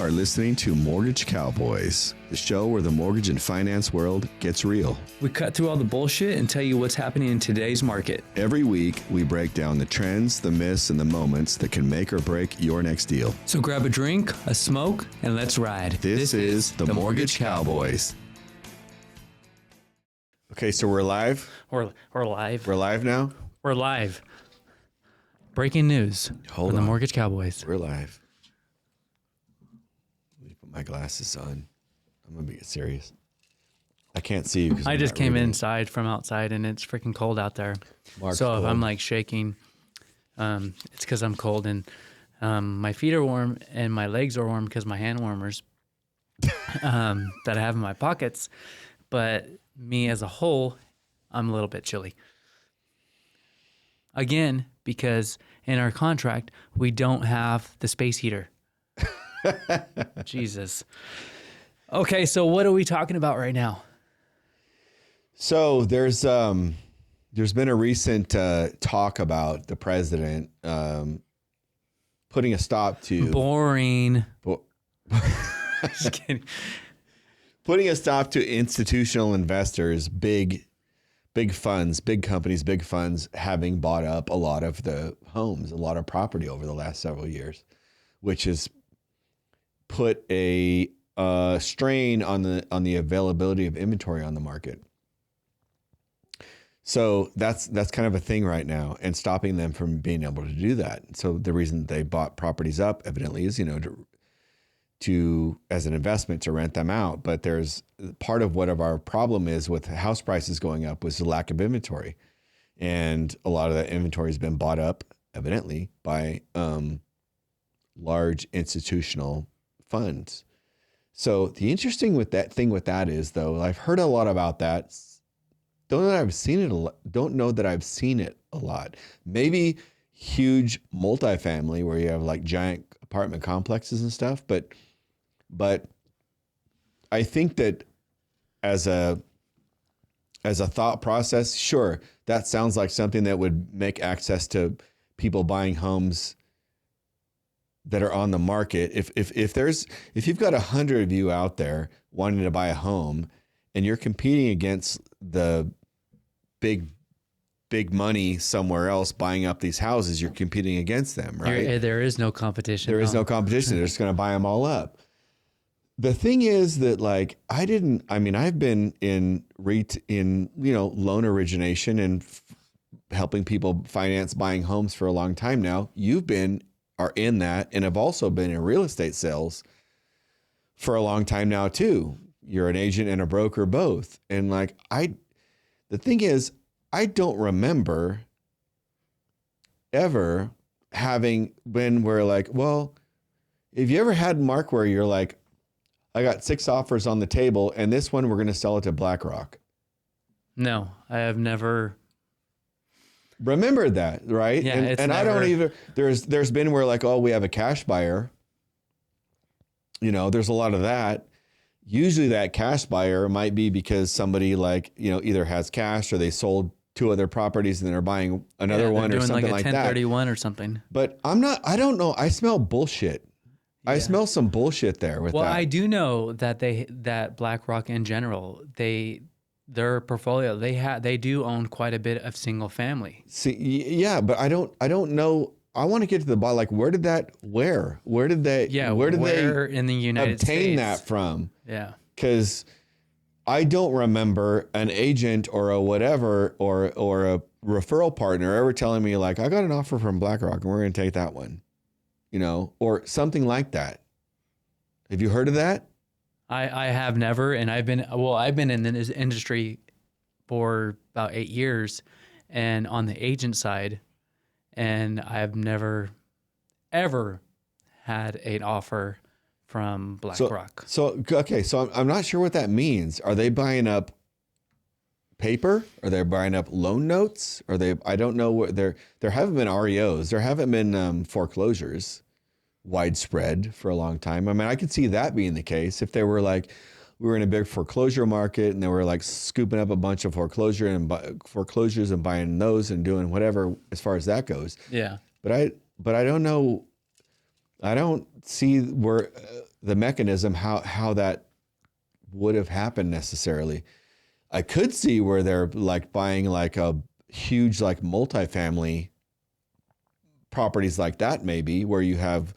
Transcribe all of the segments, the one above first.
are listening to Mortgage Cowboys, the show where the mortgage and finance world gets real. We cut through all the bullshit and tell you what's happening in today's market. Every week, we break down the trends, the myths, and the moments that can make or break your next deal. So grab a drink, a smoke, and let's ride. This is the Mortgage Cowboys. Okay, so we're live? We're live. We're live now? We're live. Breaking news Hold from on. the Mortgage Cowboys. We're live. Let me put my glasses on. I'm going to be serious. I can't see you. I just came inside from outside and it's freaking cold out there. Mark's so cold. if I'm like shaking, it's because I'm cold and my feet are warm and my legs are warm because my hand warmers that I have in my pockets. But me as a whole, I'm a little bit chilly. Again, because in our contract, we don't have the space heater. Jesus. Okay, so what are we talking about right now? So there's been a recent talk about the president putting a stop to Boring. Just kidding. Putting a stop to institutional investors, big funds, big companies, big funds having bought up a lot of the homes, a lot of property over the last several years, which has put a strain on the availability of inventory on the market. So that's kind of a thing right now, and stopping them from being able to do that. So the reason they bought properties up evidently is, to as an investment to rent them out. But there's part of what our problem is with house prices going up was the lack of inventory. And a lot of that inventory has been bought up evidently by large institutional funds. So the interesting with that is, though, I've heard a lot about that. Don't know that I've seen it a lot. Don't know that I've seen it a lot. Maybe huge multifamily where you have like giant apartment complexes and stuff, but I think that as a thought process, sure, that sounds like something that would make access to people buying homes that are on the market. If you've got 100 of you out there wanting to buy a home and you're competing against the big money somewhere else buying up these houses, you're competing against them, right? There is no competition. There is no competition. They're just going to buy them all up. The thing is that, like, I've been in loan origination and helping people finance buying homes for a long time now. Are in that and have also been in real estate sales for a long time now too. You're an agent and a broker both. And the thing is, I don't remember ever having been where have you ever had, Mark, where you're like, I got 6 offers on the table and this one we're going to sell it to BlackRock? No, I have never remember that, right? Yeah, and I don't either. There's been where we have a cash buyer. There's a lot of that. Usually that cash buyer might be because somebody either has cash or they sold 2 other properties and they're buying another one or something like that. 1031 or something. But I don't know. I smell bullshit. Yeah. I smell some bullshit there with that. Well, I do know that BlackRock in general, their portfolio, they do own quite a bit of single family. See, yeah, but I don't know. I want to get to the bottom. Where did they in the United States obtain that from? Yeah. Because I don't remember an agent or a whatever or a referral partner ever telling me I got an offer from BlackRock and we're going to take that one, or something like that. Have you heard of that? I have never, and I've been in this industry for about 8 years and on the agent side, and I've never, ever had an offer from BlackRock. So I'm not sure what that means. Are they buying up paper? Are they buying up loan notes? I don't know what there haven't been REOs. There haven't been foreclosures widespread for a long time. I mean, I could see that being the case if they were we were in a big foreclosure market and they were scooping up a bunch of foreclosures and buying those and doing whatever as far as that goes. Yeah. But I don't know I don't see where the mechanism, how that would have happened necessarily. I could see where they're like buying like a huge like multifamily properties like that, maybe where you have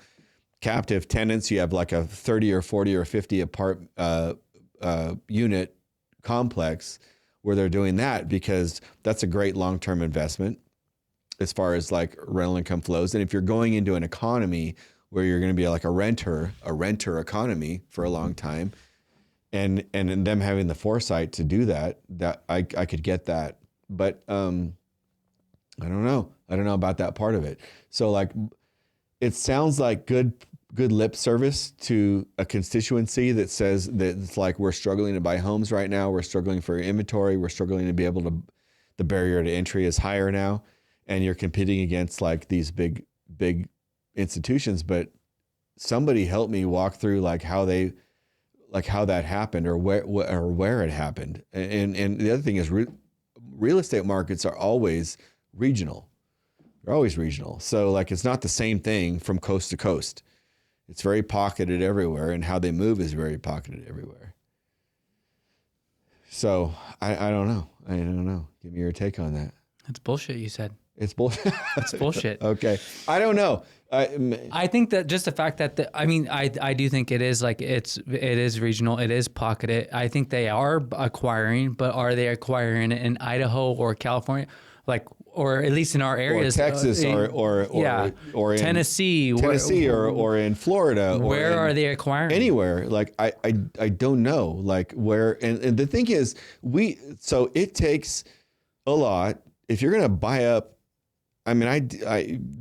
captive tenants, you have like a 30 or 40 or 50 unit complex where they're doing that, because that's a great long-term investment as far as like rental income flows. And if you're going into an economy where you're going to be like a renter economy for a long time, and them having the foresight to do that I could get that. But I don't know about that part of it. So like, it sounds like good lip service to a constituency that says that it's like, we're struggling to buy homes right now, we're struggling for inventory, we're struggling to be able to, the barrier to entry is higher now, and you're competing against like these big institutions. But somebody help me walk through like how that happened, or where it happened. And the other thing is real estate markets are always regional. They're always regional. So like, it's not the same thing from coast to coast. It's very pocketed everywhere, and how they move is very pocketed everywhere. So I don't know. Give me your take on that. It's bullshit, you said. It's bullshit. It's bullshit. Okay. I don't know. I think that just the fact that I do think it is like it is regional, it is pocketed. I think they are acquiring, but are they acquiring it in Idaho or California, or at least in our areas, or Texas, or in Tennessee, or in Florida? Where are they acquiring? Anywhere. Like I don't know. Like where, and the thing is, so it takes a lot if you're gonna buy up. I mean, I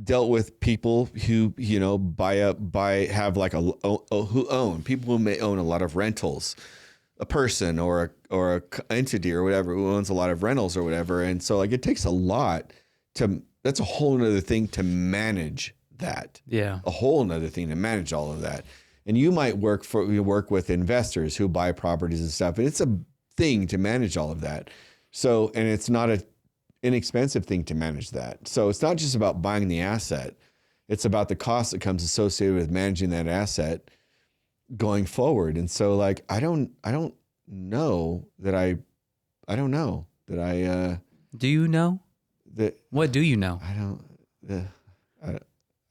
dealt with people who, have like who own, people who may own a lot of rentals, a person or a entity or whatever who owns a lot of rentals or whatever. And so like, it takes a lot that's a whole nother thing to manage that. Yeah. A whole nother thing to manage all of that. And you might work with investors who buy properties and stuff, and it's a thing to manage all of that. So, and it's not a inexpensive thing to manage that. So it's not just about buying the asset. It's about the cost that comes associated with managing that asset going forward. And so like, I don't know that I do you know that, what do you know?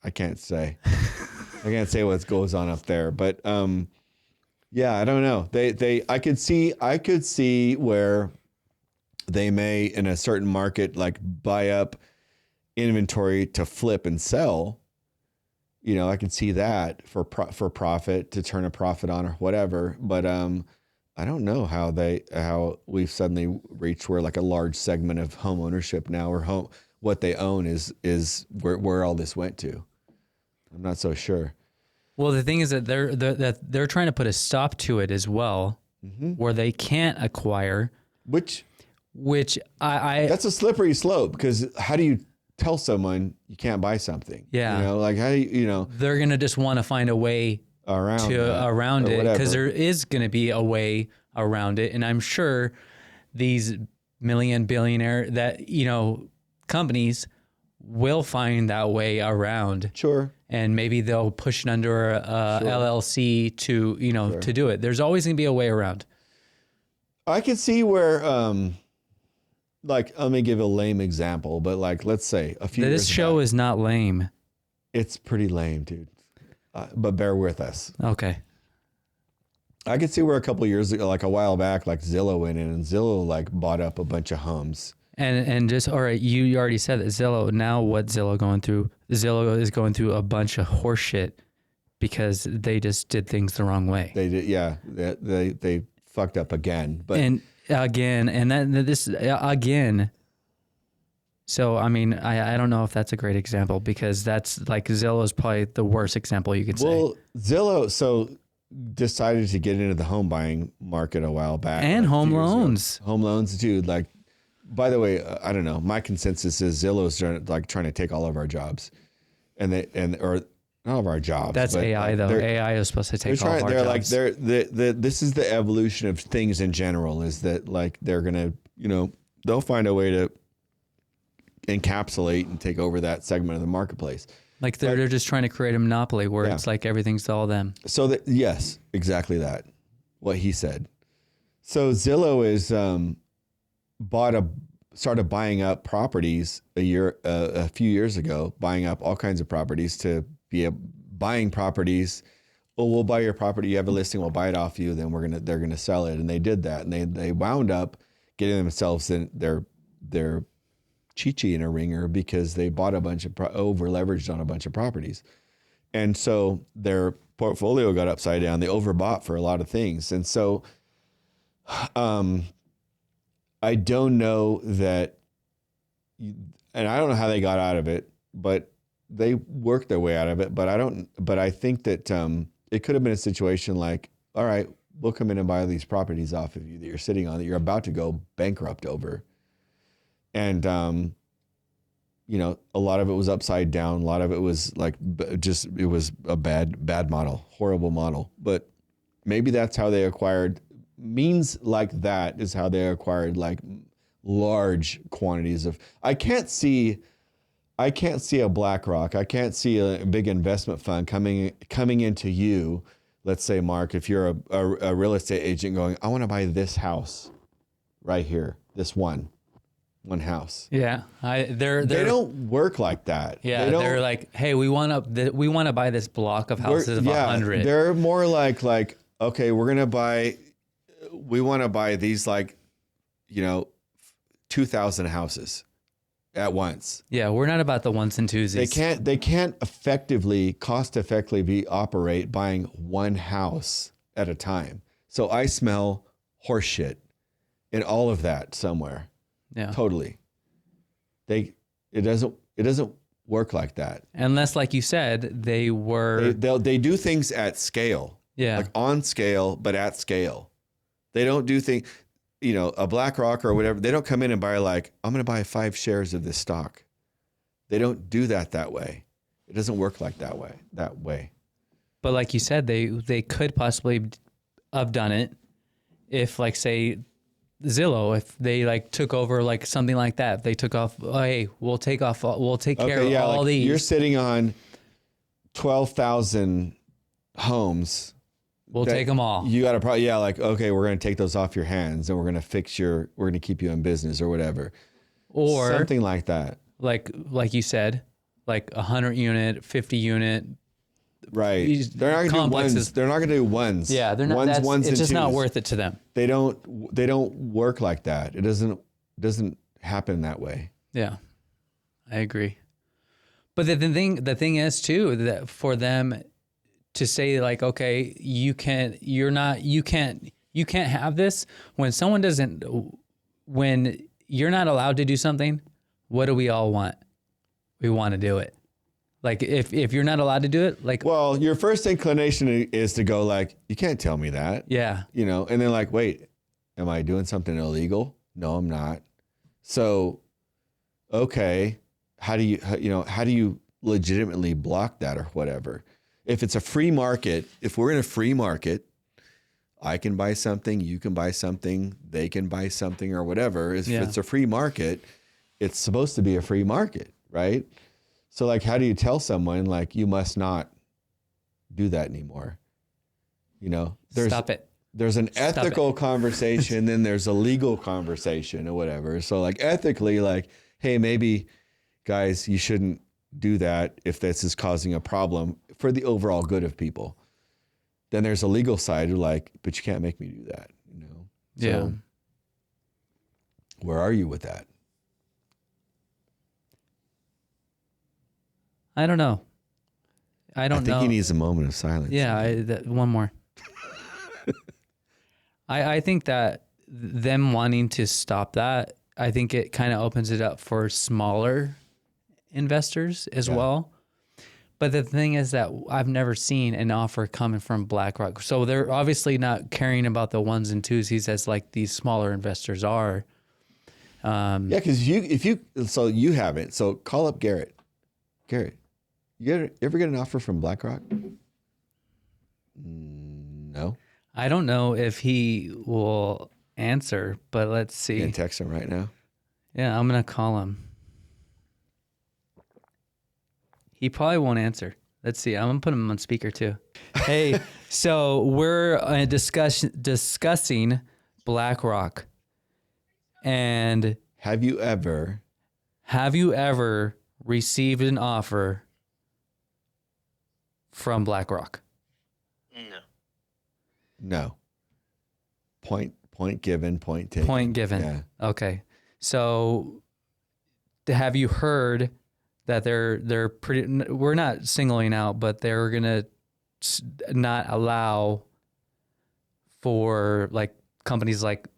I can't say. I can't say what goes on up there, but yeah, I don't know. I could see where they may, in a certain market, like buy up inventory to flip and sell. I can see that for profit, to turn a profit on or whatever. But I don't know how we've suddenly reached where like a large segment of home ownership now, or what they own is where all this went to. I'm not so sure. Well, the thing is that they're trying to put a stop to it as well, where they can't acquire. Which I that's a slippery slope, because how do you tell someone you can't buy something? Yeah. Like how do you they're going to just want to find a way around it, because there is going to be a way around it. And I'm sure these billionaire companies will find that way around. Sure. And maybe they'll push it under a LLC to, Sure. to do it. There's always going to be a way around. I could see where, like, let me give a lame example, but like, let's say a few years This show back, is not lame. it's pretty lame, dude. But bear with us. Okay. I could see where a couple of years ago, like a while back, like Zillow went in, and Zillow like bought up a bunch of homes. And just, all right, you already said that Zillow, now what Zillow going through? Zillow is going through a bunch of horse shit because they just did things the wrong way. They did, yeah. They fucked up again. But again. So, I mean, I don't know if that's a great example, because that's like Zillow is probably the worst example you could say. Well, Zillow decided to get into the home buying market a while back. And like home loans. Home loans, dude. Like, by the way, I don't know. My consensus is Zillow's trying to take all of our jobs, or not of our jobs. That's AI though. AI is supposed to take all of our jobs. This is the evolution of things in general. Is that like they're gonna, they'll find a way to encapsulate and take over that segment of the marketplace. Like they're just trying to create a monopoly where it's like everything's all them. So yes, exactly that. What he said. So Zillow is started buying up properties a few years ago, buying up all kinds of properties to be buying properties. Oh, we'll buy your property. You have a listing. We'll buy it off you. Then they're gonna sell it. And they did that. And they wound up getting themselves in their chi-chi in a ringer because they bought a bunch of over leveraged on a bunch of properties. And so their portfolio got upside down. They overbought for a lot of things. And so, I don't know that, and I don't know how they got out of it, but they worked their way out of it. But I think that, it could have been a situation like, all right, we'll come in and buy these properties off of you that you're sitting on that you're about to go bankrupt over. And, you know, a lot of it was upside down. A lot of it was like it was a bad model, horrible model. But maybe that's how they acquired means like that is how they acquired like large quantities of. I can't see a BlackRock. I can't see a big investment fund coming into you. Let's say, Mark, if you're a real estate agent going, I want to buy this house right here, this one house. Yeah, they don't work like that. Yeah, they're like, hey, we want to buy this block of houses of 100. They're more like okay, we want to buy these 2,000 houses at once. Yeah, we're not about the ones and twosies. They can't cost effectively operate buying one house at a time. So I smell horse shit in all of that somewhere. Yeah. Totally. It doesn't work like that. Unless, like you said, they do things at scale. Yeah. Like on scale, but at scale. They don't do things, a BlackRock or whatever. They don't come in and buy I'm going to buy 5 shares of this stock. They don't do that way. It doesn't work like that way. But like you said, they could possibly have done it if say Zillow, if they took over something like that. If they took off, hey, we'll take care of all these. You're sitting on 12,000 homes. We'll take them all. You got to probably, okay, we're going to take those off your hands and we're going to keep you in business or whatever. Or something like that. Like you said, 100 unit, 50 unit. Right. They're not going to do ones. They're not going to do ones. Yeah. They're not, ones it's just not worth it to them. They don't work like that. It doesn't happen that way. Yeah, I agree. But the thing is too, that for them to say okay, you can't have this when you're not allowed to do something. What do we all want? We want to do it. If you're not allowed to do it, well, your first inclination is to go you can't tell me that. Yeah. And then wait, am I doing something illegal? No, I'm not. So, okay, how do you legitimately block that or whatever? If it's a free market, if we're in a free market, I can buy something, you can buy something, they can buy something or whatever. If it's a free market, it's supposed to be a free market, right? So how do you tell someone you must not do that anymore? Stop it. There's an ethical conversation, then there's a legal conversation or whatever. So ethically, hey, maybe guys, you shouldn't do that if this is causing a problem for the overall good of people. Then there's a legal side but you can't make me do that, So, yeah. Where are you with that? I don't know. I think he needs a moment of silence. Yeah, one more. I think that them wanting to stop that, I think it kind of opens it up for smaller investors as well. But the thing is that I've never seen an offer coming from BlackRock. So they're obviously not caring about the ones and twosies as these smaller investors are. Because you haven't. So call up Garrett. Garrett, you ever get an offer from BlackRock? No. I don't know if he will answer, but let's see. You can text him right now. Yeah, I'm going to call him. He probably won't answer. Let's see. I'm gonna put him on speaker too. Hey, so we're discussing BlackRock, and Have you ever? received an offer from BlackRock? No. No. Point given, point taken. Point given. Yeah. Okay. So have you heard that they're pretty, we're not singling out, but they're going to not allow for like companies like,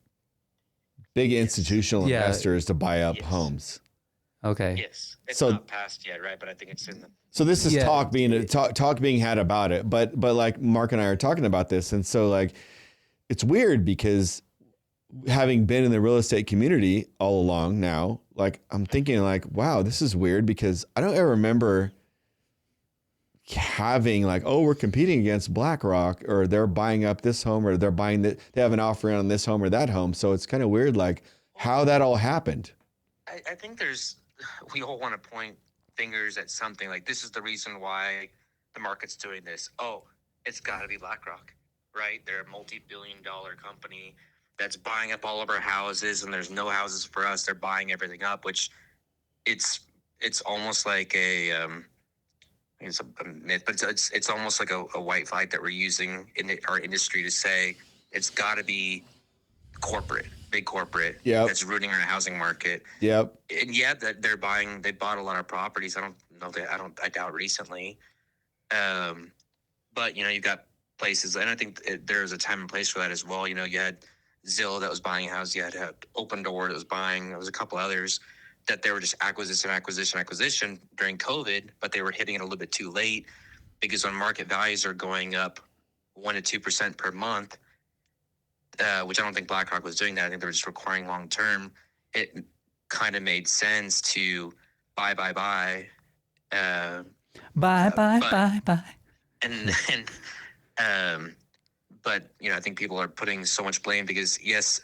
Big institutional Yeah. investors to buy up Yes. homes. okay. Yes. It's So- not passed yet, right? But I think it's in the. So this is Yeah. talk being had about it, but like Mark and I are talking about this, and so like it's weird because having been in the real estate community all along now, like I'm thinking like, wow, this is weird because I don't ever remember having like, oh, we're competing against BlackRock or they're buying up this home or they're buying that they have an offer on this home or that home. So it's kind of weird like how that all happened. I think we all want to point fingers at something like this is the reason why the market's doing this. Oh, it's got to be BlackRock, right? They're a multi-billion-dollar company that's buying up all of our houses, and there's no houses for us. They're buying everything up, which it's almost like it's a myth, but it's almost like a white flag that we're using in our industry to say it's got to be big corporate Yep. that's ruining our housing market. Yep. And yeah, that they bought a lot of properties. I doubt recently. But you've got places, and I think there was a time and place for that as well. You had Zillow that was buying a house. You had Open Door that was buying. There was a couple others that they were just acquisition during COVID, but they were hitting it a little bit too late because when market values are going up 1% to 2% per month, which I don't think BlackRock was doing that. I think they were just requiring long term. It kind of made sense to buy. Bye. But I think people are putting so much blame because yes,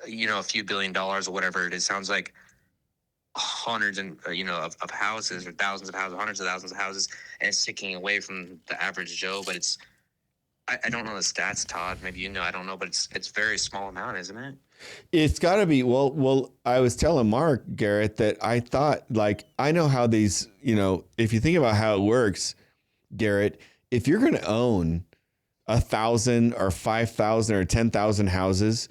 a few $1 billion or whatever it is sounds like hundreds and of houses or thousands of houses, hundreds of thousands of houses, and it's taking away from the average Joe. But it's I don't know the stats, Todd. Maybe I don't know, but it's very small amount, isn't it? It's got to be. Well, I was telling Mark, Garrett, that I thought, like, I know how these, if you think about how it works, Garrett, if you're going to own 1,000 or 5,000 or 10,000 houses,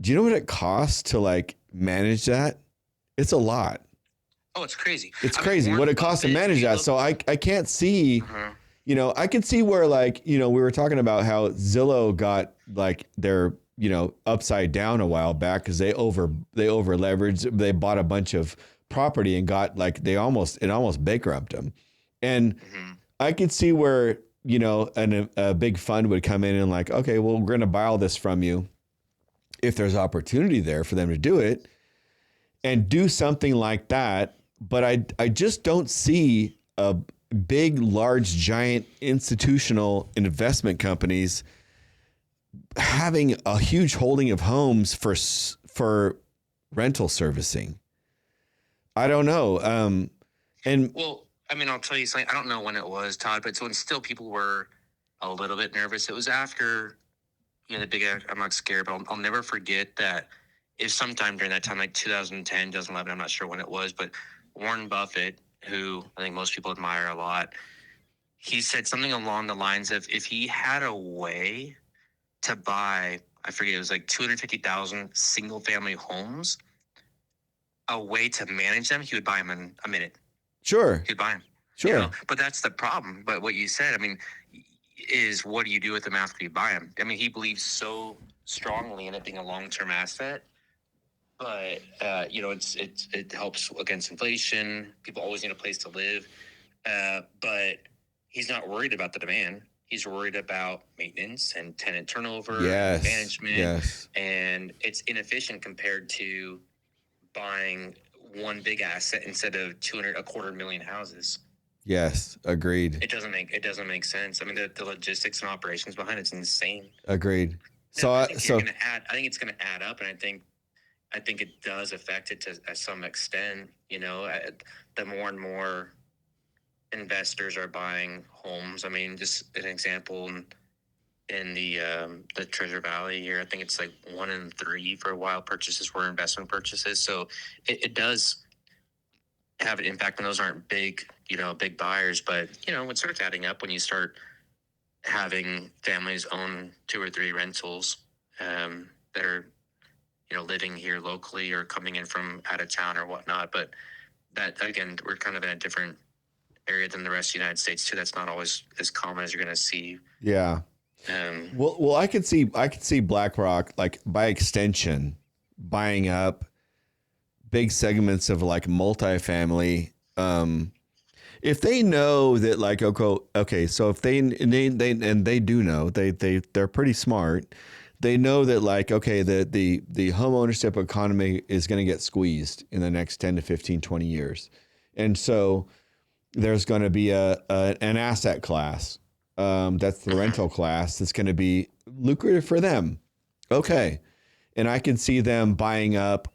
do you know what it costs to like manage that? It's a lot. Oh, it's crazy. It's crazy what it costs to manage that. So I can't see, Uh-huh. I can see where like, we were talking about how Zillow got like their, upside down a while back because they over leveraged. They bought a bunch of property and got like, it almost bankrupted them. And I could see where, a big fund would come in and like, okay, well, we're going to buy all this from you if there's opportunity there for them to do it and do something like that. But I just don't see a big, large, giant institutional investment companies having a huge holding of homes for rental servicing. I don't know. Well, I'll tell you something. I don't know when it was, Todd, but it's when still people were a little bit nervous. It was after, the big, I'm not scared, but I'll never forget that if sometime during that time, like 2010, 2011, I'm not sure when it was, but Warren Buffett, who I think most people admire a lot, he said something along the lines of if he had a way to buy, I forget, it was like 250,000 single family homes, a way to manage them, he would buy them in a minute. Sure. He'd buy them. Sure. But that's the problem. But what you said, is what do you do with them after you buy them? He believes so strongly in it being a long-term asset. But, it helps against inflation. People always need a place to live. But he's not worried about the demand. He's worried about maintenance and tenant turnover, and management. Yes. And it's inefficient compared to buying one big asset instead of 250,000 houses. Yes. Agreed. It doesn't make sense. The logistics and operations behind it's insane. Agreed. I think it's going to add up, and I think it does affect it to some extent. The more and more investors are buying homes. I mean, just an example in the Treasure Valley here, I think it's like 1 in 3 for a while purchases were investment purchases. So it does have an impact, and those aren't big, big buyers, but it starts adding up when you start having families own 2 or 3 rentals that are living here locally or coming in from out of town or whatnot. But that, again, we're kind of in a different area than the rest of the United States too. That's not always as common as you're going to see. Yeah. Well, I could see BlackRock, like by extension, buying up big segments of like multifamily. If they know that, like, okay, so if they do know, they're pretty smart. They know that, like, okay, the home ownership economy is going to get squeezed in the next 10 to 15, 20 years. And so there's going to be an asset class. That's the rental class. That's going to be lucrative for them. Okay. And I can see them buying up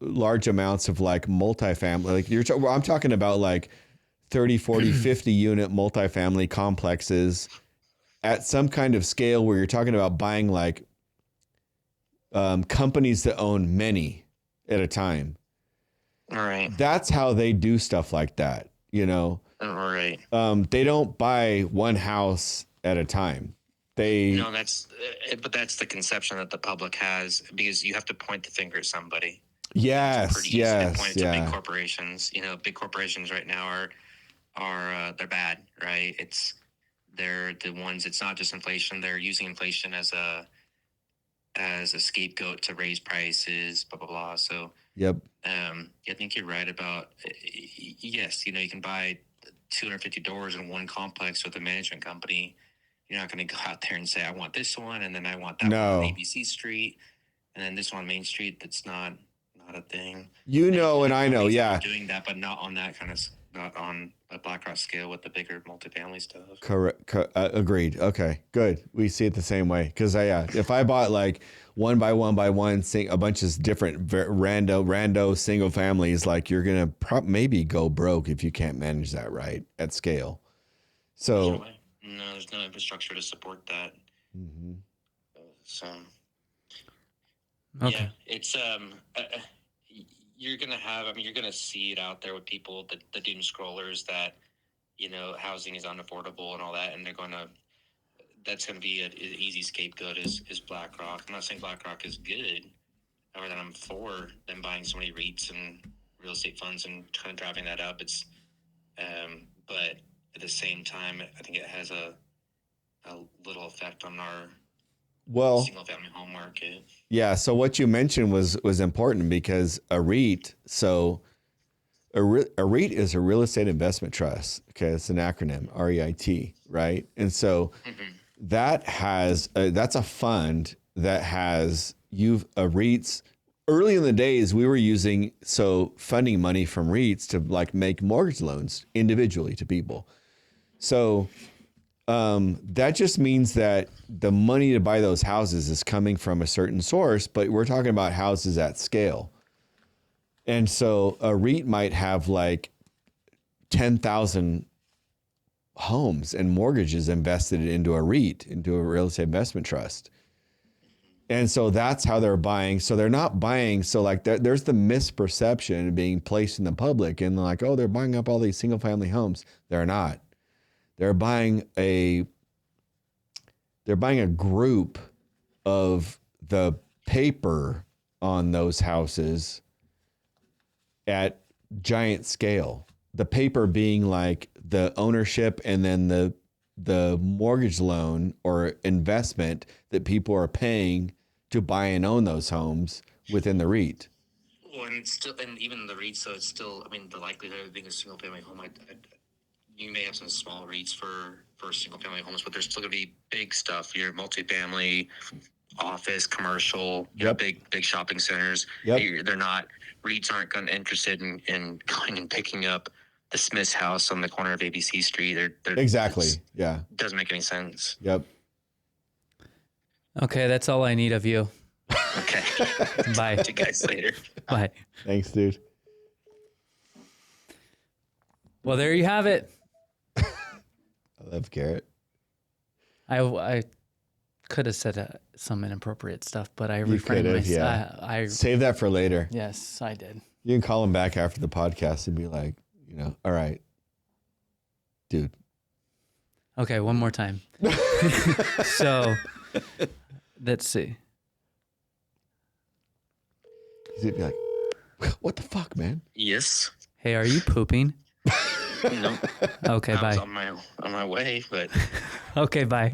large amounts of like multifamily. Like I'm talking about like 30, 40, 50 unit multifamily complexes at some kind of scale where you're talking about buying like companies that own many at a time. All right. That's how they do stuff like that, All right. They don't buy one house at a time. But that's the conception that the public has, because you have to point the finger at somebody. Yes, it's pretty easy to point to yeah. big corporations. Big corporations right now are they're bad, right? They're the ones. It's not just inflation. They're using inflation as a scapegoat to raise prices, blah blah blah. So yep. I think you're right about yes. You can buy 250 doors in one complex with a management company. You're not going to go out there and say, I want this one, and then I want that one on ABC Street, and then this one on Main Street. That's not a thing. And I know, yeah. Doing that, but not on that kind of, not on a BlackRock scale with the bigger multifamily stuff. Correct. Agreed. Okay, good. We see it the same way. Because if I bought like one by one, a bunch of different rando single families, like you're gonna maybe go broke if you can't manage that right at scale. So. No, there's no infrastructure to support that. Mm-hmm. So, okay. Yeah, it's you're gonna see it out there with people, the doom scrollers that housing is unaffordable and all that, and that's gonna be an easy scapegoat is BlackRock. I'm not saying BlackRock is good, or that I'm for them buying so many REITs and real estate funds and kind of driving that up. It's but at the same time, I think it has a little effect on our single family home market. Yeah. So what you mentioned was important, because a REIT. So a REIT is a real estate investment trust. Okay, it's an acronym, REIT, right? And so that has that's a fund that has REITs. Early in the days, we were using funding money from REITs to like make mortgage loans individually to people. So that just means that the money to buy those houses is coming from a certain source, but we're talking about houses at scale. And so a REIT might have like 10,000 homes and mortgages invested into a REIT, into a real estate investment trust. And so that's how they're buying. So they're not buying. So like there's the misperception being placed in the public, and like, oh, they're buying up all these single family homes. They're not. They're buying a group of the paper on those houses at giant scale. The paper being like the ownership and then the mortgage loan or investment that people are paying to buy and own those homes within the REIT. Well, and even the REIT, so it's still, the likelihood of being a single family home, you may have some small REITs for single family homes, but there's still going to be big stuff. Your multifamily, office, commercial, big shopping centers. Yep. They're not, REITs aren't interested in going and picking up the Smith's house on the corner of ABC Street. They're exactly. Yeah. Doesn't make any sense. Yep. Okay, that's all I need of you. Okay. Bye. Talk to you guys later. Bye. Thanks, dude. Well, there you have it. I love Garrett. I could have said some inappropriate stuff, but I You refrained could've, myself. yeah. I Save that for later. yes, I did. You can call him back after the podcast and be like, all right, dude. Okay, one more time. So, let's see. He'd be like, what the fuck, man? Yes. Hey, are you pooping? No. Okay, I was bye. on my way, but Okay, bye.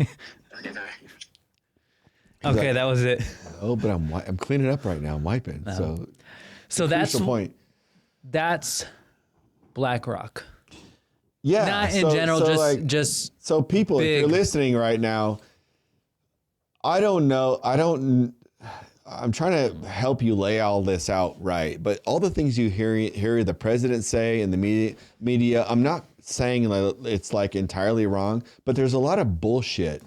okay, bye. Okay, that was it. Oh, but I'm cleaning up right now. I'm wiping. So that's the point. That's BlackRock. Yeah. Not in general, just so people, if you're big. listening right now, I don't know. I'm trying to help you lay all this out right, but all the things you hear the president say in the media, I'm not saying it's like entirely wrong, but there's a lot of bullshit.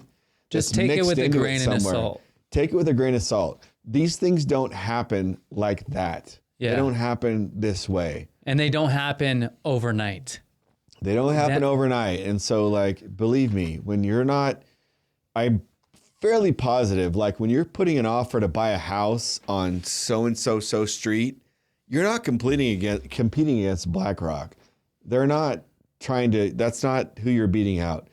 just take it with a grain of salt. Take it with a grain of salt. These things don't happen like that. Yeah. They don't happen this way. And they don't happen overnight. They don't happen overnight. And so, like, believe me, when you're not, I'm fairly positive, like when you're putting an offer to buy a house on so-and-so street, you're not competing against BlackRock. They're not trying to, that's not who you're beating out.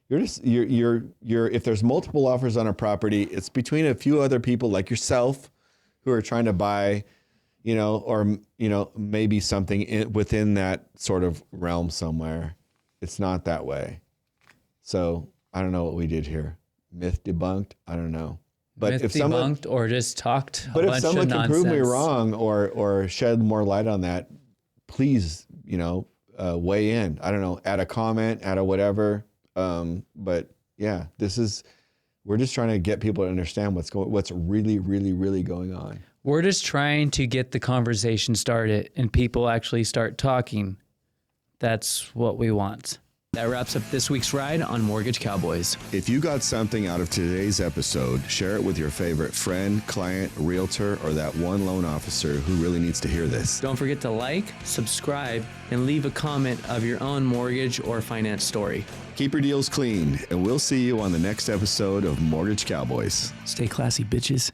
You're if there's multiple offers on a property, it's between a few other people like yourself who are trying to buy, or maybe something within that sort of realm somewhere. It's not that way. So I don't know what we did here. Myth debunked. I don't know. But Myth if someone debunked or just talked. But a if bunch someone of can nonsense. prove me wrong or shed more light on that, please, weigh in. I don't know, add a comment, add a whatever. But yeah, we're just trying to get people to understand what's really, really, really going on. We're just trying to get the conversation started and people actually start talking. That's what we want. That wraps up this week's ride on Mortgage Cowboys. If you got something out of today's episode, share it with your favorite friend, client, realtor, or that one loan officer who really needs to hear this. Don't forget to like, subscribe, and leave a comment of your own mortgage or finance story. Keep your deals clean, and we'll see you on the next episode of Mortgage Cowboys. Stay classy, bitches.